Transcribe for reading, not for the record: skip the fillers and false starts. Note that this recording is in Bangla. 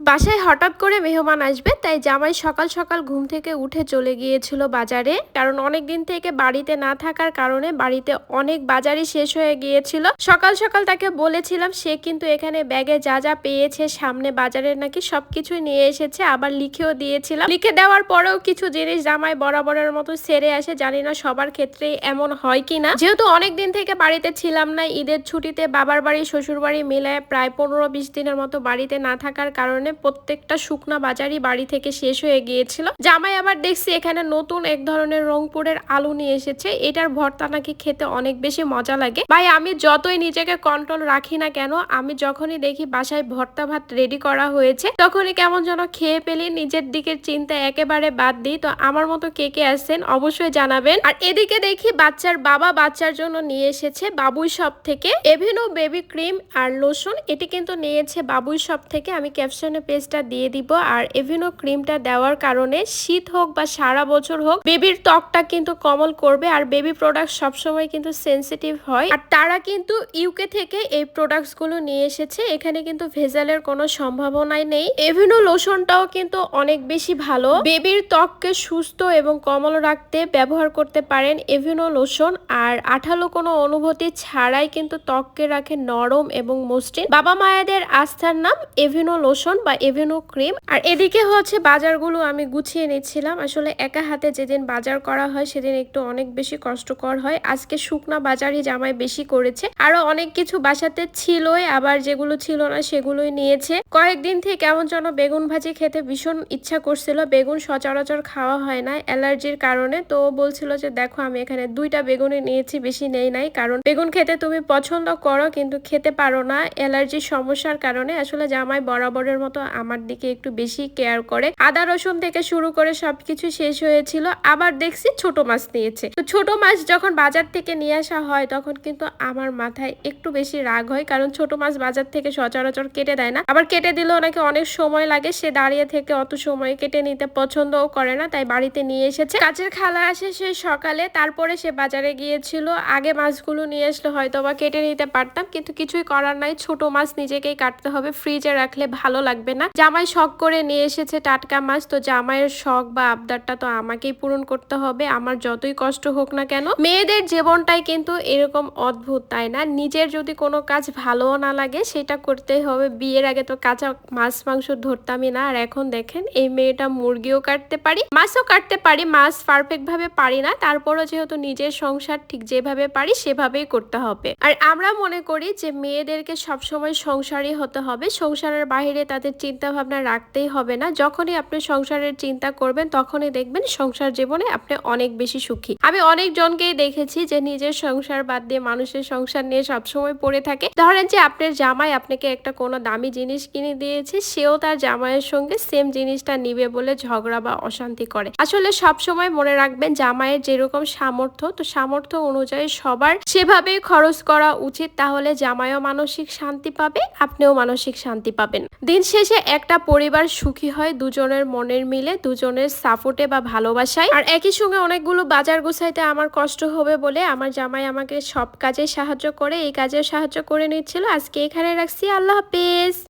বাসায় হঠাৎ করে মেহমান আসবে, তাই জামাই সকাল সকাল ঘুম থেকে উঠে চলে গিয়েছিল বাজারে। কারণ অনেক দিন থেকে বাড়িতে না থাকার কারণে বাড়িতে অনেক বাজারই শেষ হয়ে গিয়েছিল। সকাল সকাল তাকে বলেছিলাম, সে কিন্তু এখানে ব্যাগে যা যা পেয়েছে সামনে বাজারের নাকি সবকিছুই নিয়ে এসেছে, আবার লিখেও দিয়েছিলাম। লিখে দেওয়ার পরেও কিছু জিনিস জামাই বরাবরের মতো সেরে আসে। জানি না সবার ক্ষেত্রেই এমন হয় কিনা। যেহেতু অনেক দিন থেকে বাড়িতে ছিলাম না, ঈদের ছুটিতে বাবার বাড়ি শ্বশুর বাড়ি মিলে প্রায় 15-20 দিনের মতো বাড়িতে না থাকার কারণে প্রত্যেকটা শুকনা বাজারই বাড়ি থেকে শেষ হয়ে গিয়েছিল। জামাই আবার দেখছি এখানে নতুন এক ধরনের রংপুরের আলু নিয়ে এসেছে। এটার ভর্তা নাকি খেতে অনেক বেশি মজা লাগে। ভাই আমি যতই নিজেকে কন্ট্রোল রাখি না কেন, আমি যখনই দেখি বাসায় ভর্তা ভাত রেডি করা হয়েছে তখনই কেমন যেন খেয়ে ফেলি, নিজের দিকের চিন্তা একেবারে বাদ দিই। তো আমার মতো কে কে আসছেন অবশ্যই জানাবেন। আর এদিকে দেখি বাচ্চার বাবা বাচ্চার জন্য নিয়ে এসেছে বাবুই শপ থেকে এভিনো বেবি ক্রিম আর লোশন। এটি কিন্তু নিয়েছে বাবুই শপ থেকে। আমি ক্যাপশনে পেজটা দিয়ে দিব। আর এভিনো ক্রিমটা দেওয়ার কারণে শীত হোক বা সারা বছর হোক বেবির ত্বকটা কিন্তু কোমল করবে। আর বেবি প্রোডাক্ট সবসময় কিন্তু সেন্সিটিভ হয়। আর তারা কিন্তু ইউকে থেকে এই প্রোডাক্টস গুলো নিয়ে এসেছে। এখানে কিন্তু ভেজালের কোনো সম্ভাবনাই নেই। এভিনো লোশনটাও কিন্তু অনেক বেশি ভালো, বেবির ত্বককে সুস্থ এবং কোমল রাখতে ব্যবহার করতে পারেন এভিনো লোশন। আর আঠালো কোনো অনুভূতি ছাড়াই কিন্তু ত্বককে রাখে নরম এবং মসৃণ। বাবা মায়েদের আস্থার নাম এভিনো লোশন বা এভিনো ক্রিম। আর এদিকে হচ্ছে বাজারগুলো আমি গুছিয়ে নিচ্ছিলাম। আসলে একা হাতে যেদিন বাজার করা হয় সেদিন একটু অনেক বেশি কষ্টকর হয়। আজকে শুকনা বাজারই জামাই বেশি করেছে। আরো অনেক কিছু বাসাতে ছিলই, আবার যেগুলো ছিল না সেগুলোই নিয়েছে। কয়েকদিন থেকে কেমন যেন বেগুন ভাজি খেতে ভীষণ ইচ্ছা করছিল। বেগুন সচরাচর খাওয়া হয় না অ্যালার্জির কারণে। তো বলছিল যে দেখো আমি এখানে 2টা বেগুনই নিয়েছি, বেশি নেই নাই, কারণ বেগুন খেতে তুমি পছন্দ করো কিন্তু খেতে পারো না অ্যালার্জির সমস্যার কারণে। আসলে জামাই বরাবরের মতো আমার দিকে একটু বেশি কেয়ার করে। আদা রসুন থেকে শুরু করে সবকিছু শেষ হয়েছিল। আবার দেখছি ছোট মাছ নিয়েছে। তো ছোট মাছ যখন বাজার থেকে নিয়ে আসা হয় তখন কিন্তু আমার মাথায় একটু বেশি রাগ হয়, কারণ ছোট মাছ বাজার থেকে সচরাচর কেটে দেয় না। আবার কেটে দিলেও নাকি অনেক সময় লাগে, সে দাঁড়িয়ে থেকে অত সময় কেটে নিতে পছন্দও করে না, তাই বাড়িতে নিয়ে এসেছে। কাজের খালা আসে সে সকালে, তারপরে সে বাজারে গিয়েছিল। আগে মাছগুলো নিয়ে আসলে হয়তো বা কেটে নিতে পারতাম, কিন্তু কিছুই করার নাই, ছোট মাছ নিজেকেই কাটতে হবে, ফ্রিজে রাখলে ভালো লাগবে না। জামাই শখ করে নিয়ে এসেছে টাটকা মাছ। তো জামাইয়ের শখ বা আবদারটা তো আমাকেই পূরণ করতে হবে, আমার যতই কষ্ট হোক না কেন। মেয়েদের জীবনটাই কিন্তু এরকম অদ্ভুত, তাই না? নিজের যদি কোনো কাজ ভালোও না লাগে সেটা করতেই হবে। বিয়ের আগে তো কাঁচা মাছ মাংস ধরতামই না, আর এখন দেখেন এই মেয়েটা মুরগিও কাটতে পারি, মাছও কাটতে পারি। মাছ পারফেক্ট ভাবে পারি না, তারপরও যেহেতু নিজের সংসার ঠিক যেভাবে পারি সেভাবেই করতে হবে। আর আমরা মনে করি যে মেয়েদেরকে সবসময় সংসারই হতে হবে, সংসারের বাইরে তাদের চিন্তা ভাবনা রাখতেই হবে না। যখনই আপনি সংসারের চিন্তা করবেন তখনই দেখবেন সংসার জীবনে আপনি অনেক বেশি সুখী। আমি অনেক জনকেই দেখেছি যে নিজের সংসার বাদ দিয়ে মানুষের সংসার নিয়ে সবসময় পড়ে থাকে। ধরেন যে আপনার জামাই আপনাকে একটা কোনো দামি জিনিস কিনে দিয়েছে, সেও তার জামাইয়ের সঙ্গে সেম জিনিসটা নিবে বলে ঝগড়া বা অশান্তি করে। আসলে সবসময় মনে রাখবেন জামাইয়ের যেরকম সামর্থ্য, তো সামর্থ্য অনুযায়ী সবার সেভাবেই খরচ করা উচিত। তাহলে জামাইও মানসিক শান্তি পাবে, আপনিও মানসিক শান্তি পাবেন। দিন শেষে একটা পরিবার সুখী হয় দুজনের মনের মিলে, দুজনের সাপোর্টে বা ভালোবাসায়। আর একই সঙ্গে অনেকগুলো বাজার গুছাইতে আমার কষ্ট হবে বলে আমার জামাই আমাকে সব কাজে সাহায্য করে, এই কাজে সাহায্য করে নিচ্ছিল। আজকে এখানে রাখছি, আল্লাহ হাফেজ।